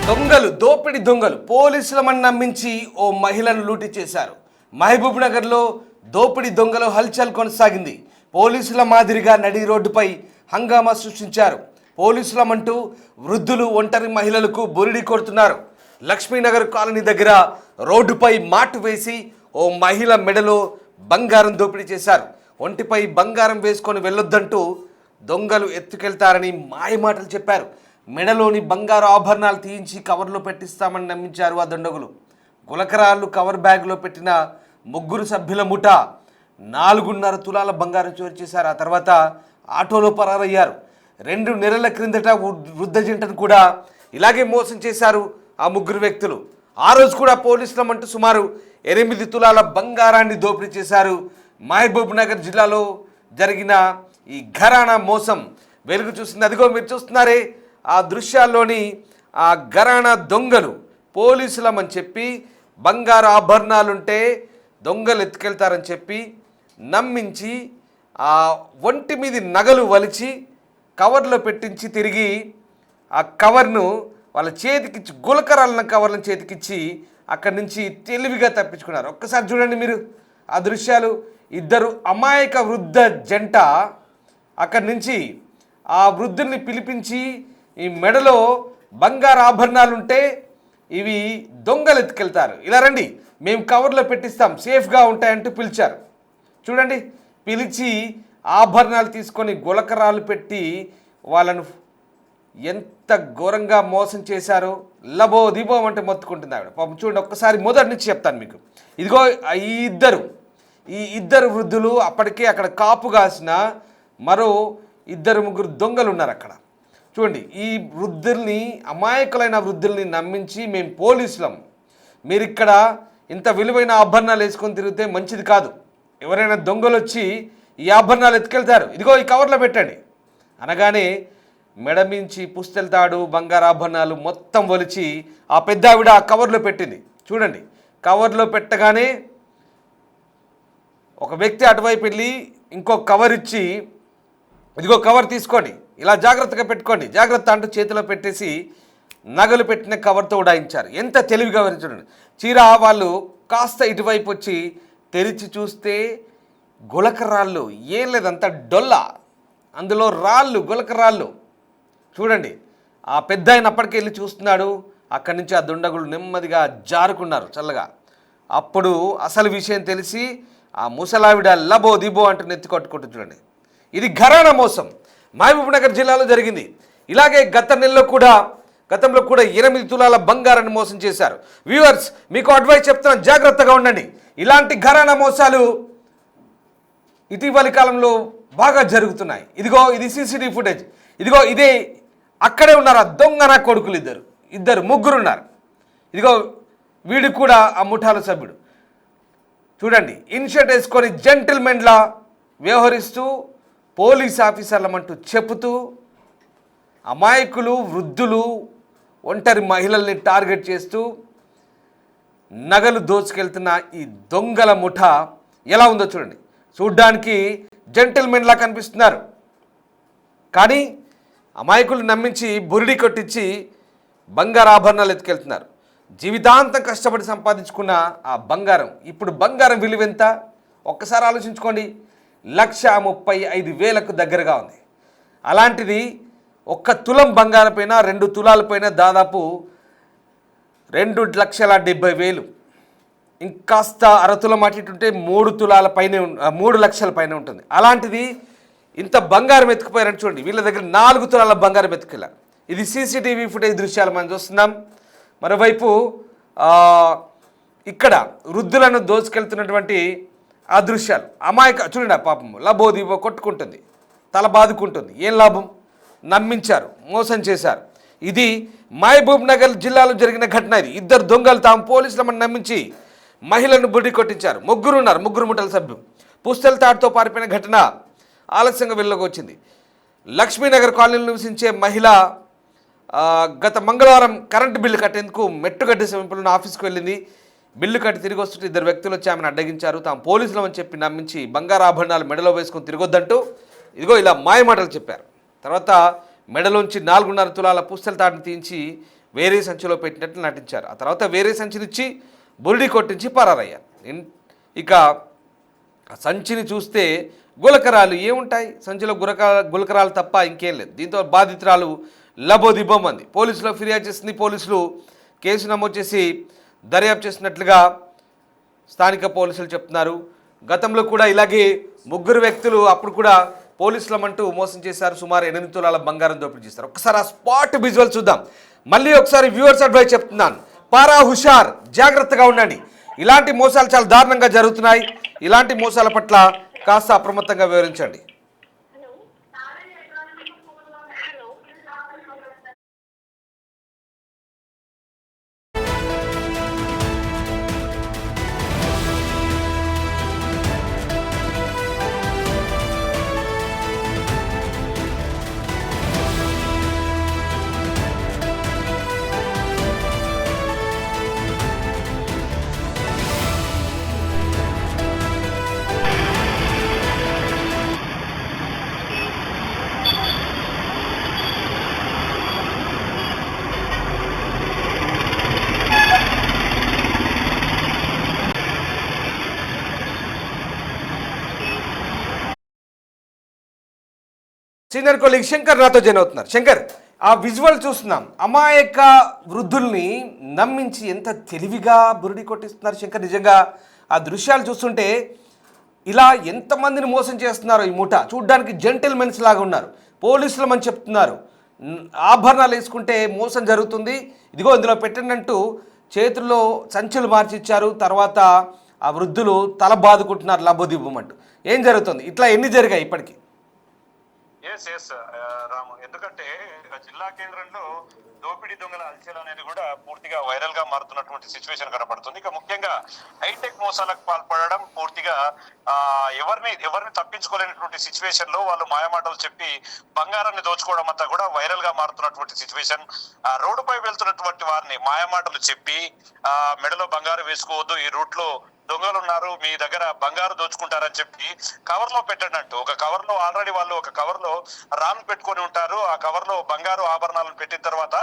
దోపిడి దొంగలు పోలీసులమని నమ్మించి ఓ మహిళను లూటీ చేశారు. మహబూబ్ నగర్లో దోపిడి దొంగలు హల్చల్ కొనసాగింది. పోలీసుల మాదిరిగా నడి రోడ్డుపై హంగామా సృష్టించారు. పోలీసులమంటూ వృద్ధులు ఒంటరి మహిళలకు బురిడి కొడుతున్నారు. లక్ష్మీనగర్ కాలనీ దగ్గర రోడ్డుపై మాటు వేసి ఓ మహిళ మెడలో బంగారం దోపిడీ చేశారు. ఒంటిపై బంగారం వేసుకొని వెళ్ళొద్దంటూ దొంగలు ఎత్తుకెళ్తారని మాయమాటలు చెప్పారు. మెడలోని బంగారు ఆభరణాలు తీయించి కవర్లో పెట్టిస్తామని నమ్మించారు ఆ దుండగులు. గులకరాళ్ళు కవర్ బ్యాగ్లో పెట్టిన ముగ్గురు సభ్యుల ముఠ 4.5 తులాల బంగారం చోరీ చేశారు. ఆ తర్వాత ఆటోలో పరారయ్యారు. 2 నెలల క్రిందట వృద్ధ జంటను కూడా ఇలాగే మోసం చేశారు ఆ ముగ్గురు వ్యక్తులు. ఆ రోజు కూడా పోలీసులమంటూ సుమారు 8 తులాల బంగారాన్ని దోపిడీ చేశారు. మహబూబ్ నగర్ జిల్లాలో జరిగిన ఈ ఘరానా మోసం వెలుగు చూసింది. అదిగో మీరు చూస్తున్నారే ఆ దృశ్యాల్లోని ఆ ఘరానా దొంగలు పోలీసులమని చెప్పి బంగారు ఆభరణాలుంటే దొంగలు ఎత్తుకెళ్తారని చెప్పి నమ్మించి ఆ ఒంటి మీది నగలు వలిచి కవర్లో పెట్టించి తిరిగి ఆ కవర్ను వాళ్ళ చేతికిచ్చి గులకరాలన్న కవర్లను చేతికిచ్చి అక్కడి నుంచి తెలివిగా తప్పించుకున్నారు. ఒక్కసారి చూడండి మీరు ఆ దృశ్యాలు. 2 అమాయక వృద్ధ జంట అక్కడి నుంచి ఆ వృద్ధుల్ని పిలిపించి ఈ మెడలో బంగారు ఆభరణాలుంటే ఇవి దొంగలు ఎత్తుకెళ్తారు, ఇలా రండి మేము కవర్లో పెట్టిస్తాం సేఫ్గా ఉంటాయంటూ పిలిచారు. చూడండి, పిలిచి ఆభరణాలు తీసుకొని గులకరాలు పెట్టి వాళ్ళను ఎంత ఘోరంగా మోసం చేశారో. లబో దిబో అంటే మొత్తుకుంటుంది ఆవిడ పాపం. చూడండి, ఒక్కసారి మొదటి నుంచి చెప్తాను మీకు. ఇదిగో ఈ ఇద్దరు వృద్ధులు, అప్పటికే అక్కడ కాపు కాసిన మరో 2-3 దొంగలు ఉన్నారు అక్కడ. చూడండి, ఈ వృద్ధుల్ని, అమాయకులైన వృద్ధుల్ని నమ్మించి మేము పోలీసులం, మీరు ఇక్కడ ఇంత విలువైన ఆభరణాలు వేసుకొని తిరిగితే మంచిది కాదు, ఎవరైనా దొంగలు వచ్చి ఈ ఆభరణాలు ఎత్తుకెళ్తారు, ఇదిగో ఈ కవర్లో పెట్టండి అనగానే మెడమించి పుస్తెళ్తాడు బంగారు ఆభరణాలు మొత్తం ఒలిచి ఆ పెద్ద ఆవిడ ఆ కవర్లో పెట్టింది. చూడండి, కవర్లో పెట్టగానే ఒక వ్యక్తి అటువైపు వెళ్ళి ఇంకో కవర్ ఇచ్చి ఇదిగో కవర్ తీసుకోండి, ఇలా జాగ్రత్తగా పెట్టుకోండి, జాగ్రత్త అంటూ చేతిలో పెట్టేసి నగలు పెట్టిన కవర్తో ఉడాయించారు. ఎంత తెలివిగా చూడండి. చీర వాళ్ళు కాస్త ఇటువైపు వచ్చి తెరిచి చూస్తే గులకరాళ్ళు, ఏం లేదంతా డొల్ల, అందులో రాళ్ళు, గులకరాళ్ళు. చూడండి, ఆ పెద్ద ఆయన అప్పటికి వెళ్ళి చూస్తున్నాడు. అక్కడి నుంచి ఆ దుండగులు నెమ్మదిగా జారుకున్నారు చల్లగా. అప్పుడు అసలు విషయం తెలిసి ఆ ముసలావిడ లబో దిబో అంటూ నెత్తి కొట్టుకుంటుంది. చూడండి, ఇది ఘరానా మోసం మహబూబ్ నగర్ జిల్లాలో జరిగింది. ఇలాగే గతంలో కూడా 8 తులాల బంగారాన్ని మోసం చేశారు. వ్యూవర్స్, మీకు అడ్వైస్ చెప్తున్నాను, జాగ్రత్తగా ఉండండి. ఇలాంటి ఘరానా మోసాలు ఇటీవలి కాలంలో బాగా జరుగుతున్నాయి. ఇదిగో ఇది సీసీటీవీ ఫుటేజ్. ఇదిగో ఇదే అక్కడే ఉన్నారు ఆ దొంగన కొడుకులు, ముగ్గురు ఉన్నారు. ఇదిగో వీడు కూడా ఆ ముఠాల సభ్యుడు. చూడండి, ఇన్షర్ట్ వేసుకొని జెంటిల్మెన్లా వ్యవహరిస్తూ పోలీస్ ఆఫీసర్లమంటూ చెబుతూ అమాయకులు, వృద్ధులు, ఒంటరి మహిళల్ని టార్గెట్ చేస్తూ నగలు దోచుకెళ్తున్న ఈ దొంగల ముఠ ఎలా ఉందో చూడండి. చూడ్డానికి జెంటిల్మెన్లా కనిపిస్తున్నారు, కానీ అమాయకులు నమ్మించి బురిడి కొట్టించి బంగారు ఆభరణాలు ఎత్తుకెళ్తున్నారు. జీవితాంతం కష్టపడి సంపాదించుకున్న ఆ బంగారం, ఇప్పుడు బంగారం విలువ ఎంత ఒక్కసారి ఆలోచించుకోండి. 1,35,000కు దగ్గరగా ఉంది. అలాంటిది 1 తులం బంగారం పైన 2 తులాల పైన దాదాపు 2,70,000. ఇంకాస్త అరతులం అటుంటే 3 తులాల పైనే, 3 లక్షల పైన ఉంటుంది. అలాంటిది ఇంత బంగారం ఎత్తుకుపోయారని చూడండి. వీళ్ళ దగ్గర 4 తులాల బంగారం ఎత్తుకెళ్ళారు. ఇది సీసీటీవీ ఫుటేజ్ దృశ్యాలు మనం చూస్తున్నాం. మరోవైపు ఇక్కడ వృద్ధులను దోచుకెళ్తున్నటువంటి ఆ దృశ్యాలు. చూడండి, ఆ పాపం లబోదిబో కొట్టుకుంటుంది, తల బాదుకుంటుంది. ఏం లాభం? నమ్మించారు, మోసం చేశారు. ఇది మహబూబ్ నగర్ జిల్లాలో జరిగిన ఘటన. ఇది 2 దొంగలు తాము పోలీసులమని నమ్మించి మహిళను బుడి కొట్టించారు. ముగ్గురు ముఠాల సభ్యులు పుస్తెల తాడుతో పారిపోయిన ఘటన ఆలస్యంగా వెలుగులోకి వచ్చింది. లక్ష్మీనగర్ కాలనీలో నివసించే మహిళ గత మంగళవారం కరెంటు బిల్లు కట్టేందుకు మెట్టుగడ్డ సమీపంలో ఆఫీస్కి వెళ్ళింది. బిల్లు కట్టి తిరిగి వస్తుంటే 2 వ్యక్తులు వచ్చి ఆమెను అడ్డగించారు. తాము పోలీసులమని చెప్పి నమ్మించి బంగారు ఆభరణాలు మెడలో వేసుకొని తిరగొద్దంటూ ఇదిగో ఇలా మాయమాటలు చెప్పారు. తర్వాత మెడలోంచి 4.5 తులాల పుస్తెల తాడుని తీయించి వేరే సంచిలో పెట్టినట్లు నటించారు. ఆ తర్వాత వేరే సంచినిచ్చి బురిడి కొట్టించి పరారయ్యారు. ఇక సంచిని చూస్తే గులకరాలు ఏముంటాయి, సంచిలో గులకరాలు తప్ప ఇంకేం లేదు. దీంతో బాధితురాలు లబోదిబ్బమంది. పోలీసులో ఫిర్యాదు చేసింది. పోలీసులు కేసు నమోదు చేసి దర్యాప్తు చేసినట్లుగా స్థానిక పోలీసులు చెప్తున్నారు. గతంలో కూడా ఇలాగే 3 వ్యక్తులు అప్పుడు కూడా పోలీసులమంటూ మోసం చేశారు. సుమారు 8 తులాల బంగారం దోపిడీ చేశారు. ఒకసారి ఆ స్పాట్ విజువల్ చూద్దాం. మళ్ళీ ఒకసారి వ్యూవర్స్ అడ్వైస్ చెప్తున్నాను, పారా హుషార్, జాగ్రత్తగా ఉండండి. ఇలాంటి మోసాలు చాలా దారుణంగా జరుగుతున్నాయి. ఇలాంటి మోసాల పట్ల కాస్త అప్రమత్తంగా వివరించండి. సీనియర్ కొలీగ్ శంకర్ నాతో జాయిన్ అవుతున్నారు. శంకర్, ఆ విజువల్ చూస్తున్నాం, అమాయక వృద్ధుల్ని నమ్మించి ఎంత తెలివిగా బురిడి కొట్టిస్తున్నారు శంకర్. నిజంగా ఆ దృశ్యాలు చూస్తుంటే ఇలా ఎంతమందిని మోసం చేస్తున్నారు ఈ ముఠ. చూడ్డానికి జెంటిల్మెన్స్ లాగా ఉన్నారు. పోలీసులమని చెప్తున్నారు, ఆభరణాలు వేసుకుంటే మోసం జరుగుతుంది, ఇదిగో ఇందులో పెట్టండి చేతుల్లో సంచులు మార్చిచ్చారు. తర్వాత ఆ వృద్ధులు తల బాదుకుంటున్నారు లబోదిబ్బమంటూ. ఏం జరుగుతుంది? ఇట్లా ఎన్ని జరిగాయి ఇప్పటికీ? రాము, ఎందుకంటే జిల్లా కేంద్రంలో దోపిడీ దొంగల అల్చల్ అనేది కూడా పూర్తిగా వైరల్ గా మారుతున్నటువంటి సిచ్యువేషన్ కనపడుతుంది. ఇక ముఖ్యంగా హైటెక్ మోసాలకు పాల్పడడం, పూర్తిగా ఎవరిని తప్పించుకోలేనటువంటి సిచ్యువేషన్ లో వాళ్ళు మాయమాటలు చెప్పి బంగారాన్ని దోచుకోవడం అంతా కూడా వైరల్ గా మారుతున్నటువంటి సిచ్యువేషన్. రోడ్డుపై వెళ్తున్నటువంటి వారిని మాయమాటలు చెప్పి మెడలో బంగారు వేసుకోవద్దు, ఈ రూట్ లో దొంగలు ఉన్నారు, మీ దగ్గర బంగారు దోచుకుంటారని చెప్పి కవర్ లో పెట్టండి అంటూ, ఒక కవర్ లో ఆల్రెడీ వాళ్ళు ఒక కవర్ లో రాళ్ళు పెట్టుకొని ఉంటారు. ఆ కవర్ లో బంగారు ఆభరణాలను పెట్టిన తర్వాత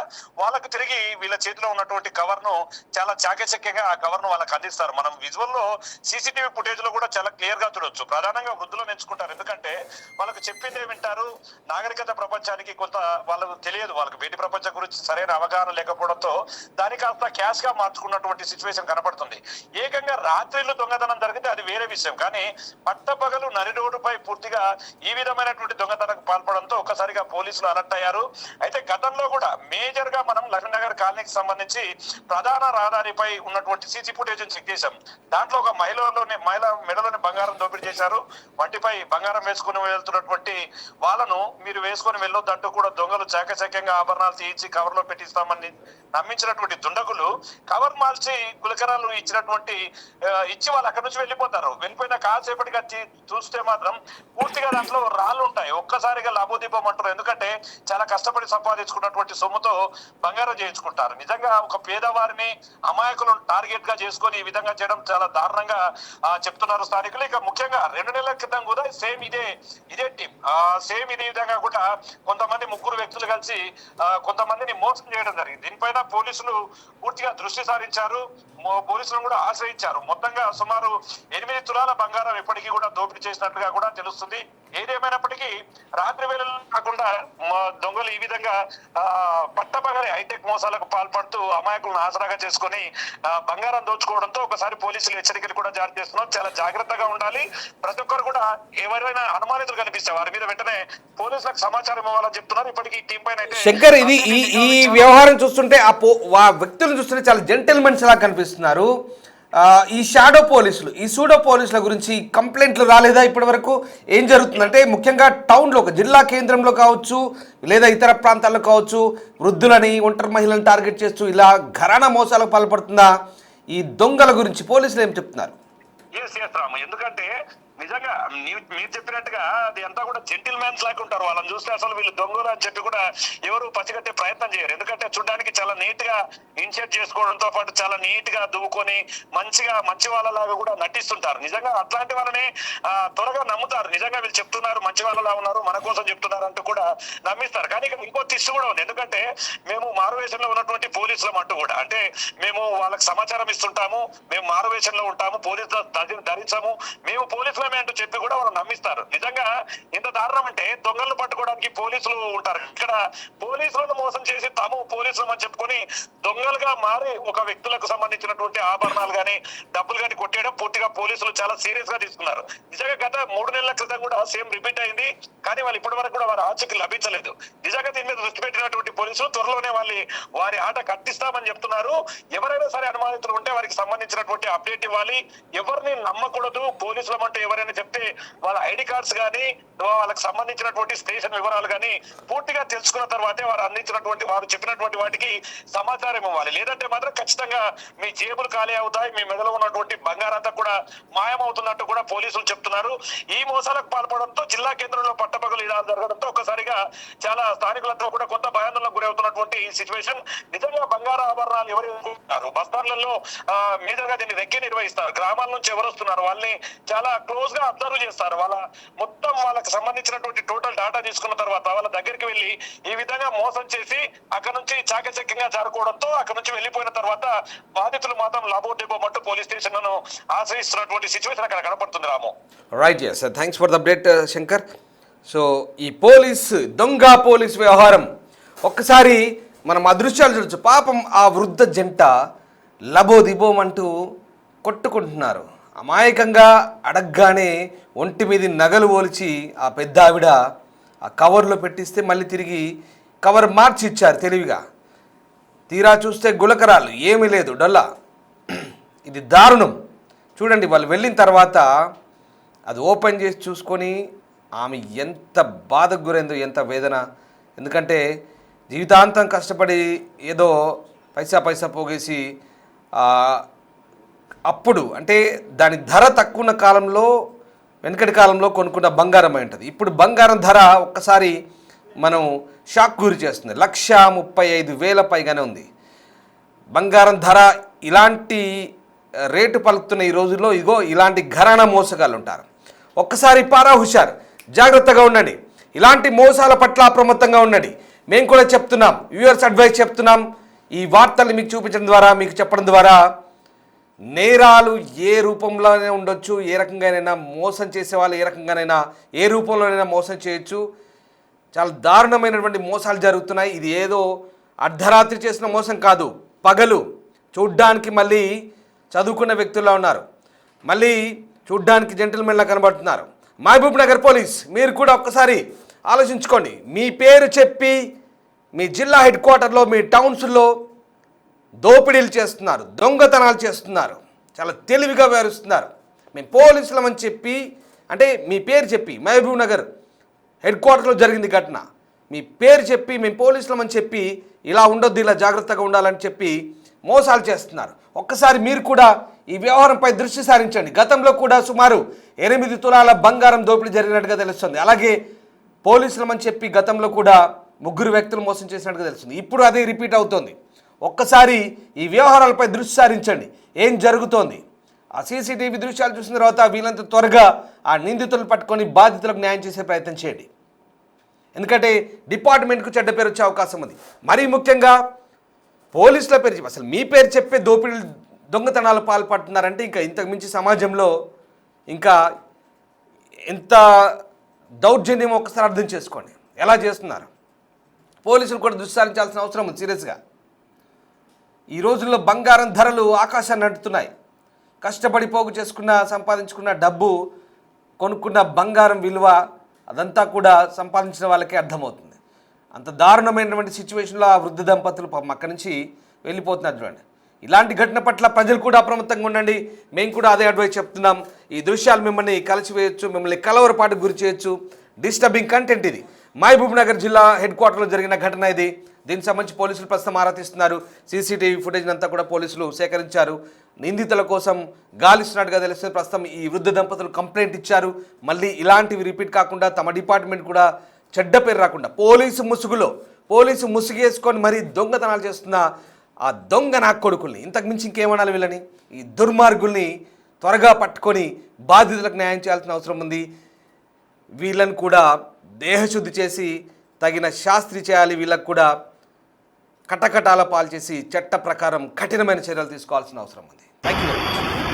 వాళ్ళకు తిరిగి వీళ్ళ చేతిలో ఉన్నటువంటి కవర్ ను చాలా చాకచక్యంగా ఆ కవర్ ను వాళ్ళకి అందిస్తారు. మనం విజువల్ లో సీసీటీవీ ఫుటేజ్ లో కూడా చాలా క్లియర్ గా చూడొచ్చు. ప్రధానంగా వృద్ధులను ఎంచుకుంటారు, ఎందుకంటే వాళ్ళకు చెప్పిందే వింటారు. నాగరికత ప్రపంచానికి కొంత వాళ్ళకు తెలియదు, వాళ్ళకి బయటి ప్రపంచం గురించి సరైన అవగాహన లేకపోవడంతో దాని కాస్త క్యాష్ గా మార్చుకున్నటువంటి సిచ్యువేషన్ కనపడుతుంది. ఏకంగా రాత్రిలో దొంగతనం జరిగితే అది వేరే విషయం, కానీ పట్టపగలు నరి రోడ్డుపై పూర్తిగా ఈ విధమైనటువంటి దొంగతనం పాల్పడంతో ఒక్కసారిగా పోలీసులు అలర్ట్ అయ్యారు. అయితే గతంలో కూడా మేజర్ గా మనం లక్ష్మీనగర్ కాలనీకి సంబంధించి ప్రధాన రహదారిపై ఉన్నటువంటి సీసీ ఫుటేజ్ చెక్ చేశాం. దాంట్లో ఒక మహిళ మెడలోని బంగారం దోపిడీ చేశారు. వంటిపై బంగారం వేసుకుని వెళ్తున్నటువంటి వాళ్ళను మీరు వేసుకొని వెళ్ళొద్దంటూ కూడా దొంగలు చాకచక్యంగా ఆభరణాలు తీయించి కవర్ లో పెట్టిస్తామని నమ్మించినటువంటి దుండగులు కవర్ మార్చి గులకరాలు ఇచ్చి వాళ్ళు అక్కడి నుంచి వెళ్ళిపోతారు. వెళ్ళిపోయిన కాసేపటిగా చూస్తే మాత్రం పూర్తిగా దాంట్లో రాళ్ళు ఉంటాయి. ఒక్కసారిగా లాభోదీపం అంటారు, ఎందుకంటే చాలా కష్టపడి సంపాదించుకున్నటువంటి సొమ్ముతో బంగారం చేయించుకుంటారు. నిజంగా ఒక పేదవారిని అమాయకులను టార్గెట్ గా చేసుకొని ఈ విధంగా చేయడం చాలా దారుణంగా చెప్తున్నారు స్థానికులు. ఇక ముఖ్యంగా 2 నెలల క్రితం కూడా సేమ్ ఇదే టీం సేమ్ ఇదే విధంగా కూడా కొంతమంది 3 వ్యక్తులు కలిసి కొంతమందిని మోసం చేయడం జరిగింది. దీనిపైన పోలీసులు పూర్తిగా దృష్టి సారించారు, పోలీసులను కూడా ఆశ్రయించారు. మొత్తంగా సుమారు 8 తులాల బంగారం ఇప్పటికీ కూడా దోపిడీ చేసినట్లుగా కూడా తెలుస్తుంది. ఏదేమైనప్పటికీ రాత్రి వేళల్లో కాకుండా దొంగలు ఈ విధంగా పట్టపగలి హైటెక్ మోసాలకు పాల్పడుతూ అమాయకులను ఆసరాగా చేసుకుని బంగారం దోచుకోవడంతో ఒకసారి పోలీసులు హెచ్చరికలు కూడా జారీ చేస్తున్నారు. చాలా జాగ్రత్తగా ఉండాలి. ప్రతి ఒక్కరు కూడా ఎవరైనా అనుమానితులు కనిపిస్తే వారి మీద వెంటనే పోలీసులకు సమాచారం ఇవ్వాలని చెప్తున్నారు. ఇప్పటికీ టీం పైన శంకర్, ఇది ఈ వ్యవహారం చూస్తుంటే ఆ వ్యక్తులను చూస్తుంటే చాలా జెంటిల్మెన్స్ లా కనిపిస్తున్నారు. ఈ సూడో పోలీసుల గురించి కంప్లైంట్లు రాలేదా ఇప్పటి వరకు? ఏం జరుగుతుందంటే ముఖ్యంగా టౌన్లో, ఒక జిల్లా కేంద్రంలో కావచ్చు లేదా ఇతర ప్రాంతాల్లో కావచ్చు, వృద్ధులని, ఒంటరి మహిళలను టార్గెట్ చేస్తూ ఇలా ఘరానా మోసాలకు పాల్పడుతుందా? ఈ దొంగల గురించి పోలీసులు ఏం చెప్తున్నారు? రాము, ఎందుకంటే నిజంగా మీరు చెప్పినట్టుగా అది అంతా కూడా జెంటిల్ మ్యాన్స్ లాగా ఉంటారు. వాళ్ళని చూస్తే అసలు వీళ్ళు దొంగలు అని చెప్పి కూడా ఎవరు పసిగట్టే ప్రయత్నం చేయరు. ఎందుకంటే చూడడానికి చాలా నీట్ గా ఇన్షర్ట్ చేసుకోవడంతో పాటు చాలా నీట్ గా దువ్వుకొని మంచి వాళ్ళలాగా కూడా నటిస్తుంటారు. నిజంగా అట్లాంటి వాళ్ళని త్వరగా నమ్ముతారు. నిజంగా వీళ్ళు చెప్తున్నారు మంచి వాళ్ళలా ఉన్నారు, మన కోసం చెప్తున్నారు అంటూ కూడా నమ్మిస్తారు. కానీ ఇక్కడ ఇంకో తిష్టు కూడా ఉంది. ఎందుకంటే మేము మారువేషంలో ఉన్నటువంటి పోలీసులం అంటూ కూడా, అంటే మేము వాళ్ళకి సమాచారం ఇస్తుంటాము, మేము మారువేషంలో ఉంటాము, పోలీసులు ధరించాము, మేము పోలీసులమే అంటూ చెప్పి కూడా వాళ్ళు నమ్మిస్తారు. నిజంగా ఎంత దారుణం అంటే దొంగలను పట్టుకోవడానికి పోలీసులు ఉంటారు. ఇక్కడ పోలీసులను మోసం చేసి తాము పోలీసులు అని చెప్పుకొని దొంగలుగా మారి ఒక వ్యక్తులకు సంబంధించినటువంటి ఆభరణాలు గాని డబ్బులు గాని కొట్టేయడం పూర్తిగా పోలీసులు చాలా సీరియస్ గా తీసుకున్నారు. నిజంగా గత 3 నెలల క్రితం కూడా సేమ్ రిపీట్ అయింది. కానీ వాళ్ళు ఇప్పటి వరకు కూడా వారి ఆచూకీ లభించలేదు. నిజంగా దీని మీద దృష్టి పెట్టినటువంటి పోలీసులు త్వరలోనే వారి ఆట కట్టిస్తామని చెప్తున్నారు. ఎవరైనా సరే అనుమానితులు ఉంటే వారికి సంబంధించినటువంటి అప్డేట్ ఇవ్వాలి. ఎవరిని నమ్మకూడదు. పోలీసులు అంటే ఎవరైనా చెప్తే వాళ్ళ ఐడి కార్డ్స్ కానీ వాళ్ళకి సంబంధించినటువంటి స్టేషన్ వివరాలు కానీ పూర్తిగా తెలుసుకున్న తర్వాతే వారు చెప్పినటువంటి వాటికి సమాచారం ఇవ్వాలి. లేదంటే మాత్రం ఖచ్చితంగా మీ జేబులు ఖాళీ అవుతాయి, మీ మెడలో ఉన్నటువంటి బంగారంతా కూడా మాయమవుతున్నట్టు కూడా పోలీసులు చెప్తున్నారు. ఈ మోసాలకు పాల్పడంతో జిల్లా కేంద్రంలో పట్టపగలు ఇలా జరగడంతో ఒక్కసారిగా చాలా స్థానికులంతా కూడా కొంత భయాందోళనకు గురవుతున్నటువంటి సిచ్యువేషన్. నిజంగా బంగారు ఆభరణాలు ఎవరు ఎదుర్కొంటున్నారు? బస్తార్లలో మేజర్ గా దీన్ని రెక్కి నిర్వహిస్తారు. గ్రామాల నుంచి ఎవరు వస్తున్నారు వాళ్ళని చాలా క్లోజ్ గా అబ్జర్వ్ చేస్తారు. వాళ్ళకి సంబంధించినటువంటి టోటల్ డాటా తీసుకున్న తర్వాత వాళ్ళ దగ్గరికి వెళ్ళి ఈ విధంగా మోసం చేసి అక్కడ నుంచి చాకచక్యంగా జారుకోవడంతో అక్కడ నుంచి వెళ్ళిపోయిన తర్వాత బాధితులు మాత్రం లాబోటేబోమంటూ పోలీస్ స్టేషన్ ను ఆశ్రయిస్తున్నటువంటి సిచ్యువేషన్ అక్కడ కనపడుతుంది. Ramu, right, thanks for the update Shankar. So ఈ దొంగ పోలీస్ వ్యవహారం ఒక్కసారి మనం అదృశ్యాలు చూడొచ్చు. పాపం ఆ వృద్ధ జంట లబోదిబోమంటూ కొట్టుకుంటున్నారు. అమాయకంగా అడగగానే ఒంటి మీది నగలు ఓల్చి ఆ పెద్ద ఆవిడ ఆ కవర్లో పెట్టిస్తే మళ్ళీ తిరిగి కవర్ మార్చి ఇచ్చారు తెలివిగా. తీరా చూస్తే గులకరాలు ఏమీ లేదు, డొల్లా. ఇది దారుణం. చూడండి, వాళ్ళు వెళ్ళిన తర్వాత అది ఓపెన్ చేసి చూసుకొని ఆమె ఎంత బాధకు గురైందో, ఎంత వేదన. ఎందుకంటే జీవితాంతం కష్టపడి ఏదో పైసా పోగేసి అప్పుడు అంటే దాని ధర తక్కువ ఉన్న కాలంలో, వెనకటి కాలంలో కొనుక్కున్న బంగారం అయి ఉంటుంది. ఇప్పుడు బంగారం ధర ఒక్కసారి మనం షాక్ గురి చేస్తుంది. 1,35,000 పైగానే ఉంది బంగారం ధర. ఇలాంటి రేటు పలుకుతున్న ఈ రోజుల్లో ఇలాంటి ఘరానా మోసగాళ్ళు ఉంటారు. ఒక్కసారి పారా హుషారు, జాగ్రత్తగా ఉండండి. ఇలాంటి మోసాల పట్ల అప్రమత్తంగా ఉండండి. మేము కూడా చెప్తున్నాం, వ్యూవర్స్ అడ్వైస్ చెప్తున్నాం. ఈ వార్తల్ని మీకు చూపించడం ద్వారా, మీకు చెప్పడం ద్వారా నేరాలు ఏ రూపంలోనే ఉండొచ్చు, ఏ రకంగానైనా మోసం చేసే వాళ్ళు ఏ రకంగానైనా ఏ రూపంలోనైనా మోసం చేయొచ్చు. చాలా దారుణమైనటువంటి మోసాలు జరుగుతున్నాయి. ఇది ఏదో అర్ధరాత్రి చేసిన మోసం కాదు, పగలు. చూడ్డానికి మళ్ళీ చదువుకున్న వ్యక్తుల్లో ఉన్నారు, మళ్ళీ చూడ్డానికి జెంటిల్మెన్లా కనబడుతున్నారు. మహబూబ్ నగర్ పోలీస్ మీరు కూడా ఒక్కసారి ఆలోచించుకోండి. మీ పేరు చెప్పి మీ జిల్లా హెడ్ క్వార్టర్లో, మీ టౌన్స్లో దోపిడీలు చేస్తున్నారు, దొంగతనాలు చేస్తున్నారు, చాలా తెలివిగా వ్యవహరిస్తున్నారు. మేము పోలీసులమని చెప్పి, అంటే మీ పేరు చెప్పి, మహబూబ్ నగర్ హెడ్ క్వార్టర్లో జరిగింది ఘటన, మీ పేరు చెప్పి మేము పోలీసులమని చెప్పి ఇలా ఉండొద్దు, ఇలా జాగ్రత్తగా ఉండాలని చెప్పి మోసాలు చేస్తున్నారు. ఒక్కసారి మీరు కూడా ఈ వ్యవహారంపై దృష్టి సారించండి. గతంలో కూడా సుమారు 8 తులాల బంగారం దోపిడీ జరిగినట్టుగా తెలుస్తుంది. అలాగే పోలీసులమని చెప్పి గతంలో కూడా 3 వ్యక్తులు మోసం చేసినట్టుగా తెలుస్తుంది. ఇప్పుడు అదే రిపీట్ అవుతోంది. ఒక్కసారి ఈ వ్యవహారాలపై దృష్టి సారించండి. ఏం జరుగుతోంది? ఆ సీసీటీవీ దృశ్యాలు చూసిన తర్వాత వీలంత త్వరగా ఆ నిందితులను పట్టుకొని బాధితులకు న్యాయం చేసే ప్రయత్నం చేయండి. ఎందుకంటే డిపార్ట్మెంట్కు చెడ్డ పేరు వచ్చే అవకాశం ఉంది. మరీ ముఖ్యంగా పోలీసుల పేరు చెప్పి, అసలు మీ పేరు చెప్పే దోపిడీ దొంగతనాలు పాల్పడుతున్నారంటే ఇంకా ఇంతకు మించి సమాజంలో ఇంకా ఎంత దౌర్జన్యం ఒకసారి అర్థం చేసుకోండి. ఎలా చేస్తున్నారు? పోలీసులు కూడా దృష్టి సారించాల్సిన అవసరం ఉంది సీరియస్గా. ఈ రోజుల్లో బంగారం ధరలు ఆకాశాన్ని అంటుతున్నాయి. కష్టపడి పోగు చేసుకున్న, సంపాదించుకున్న డబ్బు, కొనుక్కున్న బంగారం విలువ అదంతా కూడా సంపాదించిన వాళ్ళకే అర్థమవుతుంది. అంత దారుణమైనటువంటి సిచ్యువేషన్లో ఆ వృద్ధ దంపతులు అక్కడి నుంచి వెళ్ళిపోతున్నారు. చూడండి, ఇలాంటి ఘటన పట్ల ప్రజలు కూడా అప్రమత్తంగా ఉండండి. మేము కూడా అదే అడ్వైస్ చెప్తున్నాం. ఈ దృశ్యాలు మిమ్మల్ని కలిసివేయచ్చు, మిమ్మల్ని కలవరపాటుకు గురి చేయొచ్చు. డిస్టర్బింగ్ కంటెంట్ ఇది. మహబూబ్ నగర్ జిల్లా హెడ్ క్వార్టర్లో జరిగిన ఘటన ఇది. దీనికి సంబంధించి పోలీసులు ప్రస్తుతం ఆరా తీస్తున్నారు. సీసీటీవీ ఫుటేజ్ అంతా కూడా పోలీసులు సేకరించారు. నిందితుల కోసం గాలిస్తున్నట్టుగా తెలుస్తుంది. ప్రస్తుతం ఈ వృద్ధ దంపతులు కంప్లైంట్ ఇచ్చారు. మళ్ళీ ఇలాంటివి రిపీట్ కాకుండా తమ డిపార్ట్మెంట్ కూడా చెడ్డ పేరు రాకుండా పోలీసు ముసుగేసుకొని మరీ దొంగతనాలు చేస్తున్న ఆ దొంగ నా కొడుకుల్ని, ఇంతకు మించి ఇంకేమనాలి వీళ్ళని, ఈ దుర్మార్గుల్ని త్వరగా పట్టుకొని బాధితులకు న్యాయం చేయాల్సిన అవసరం ఉంది. వీళ్ళని కూడా దేహశుద్ధి చేసి తగిన శాస్త్రి చేయాలి. వీళ్ళకు కూడా కటకటాల పాలు చేసి చట్ట ప్రకారం కఠినమైన చర్యలు తీసుకోవాల్సిన అవసరం ఉంది. Thank you very much.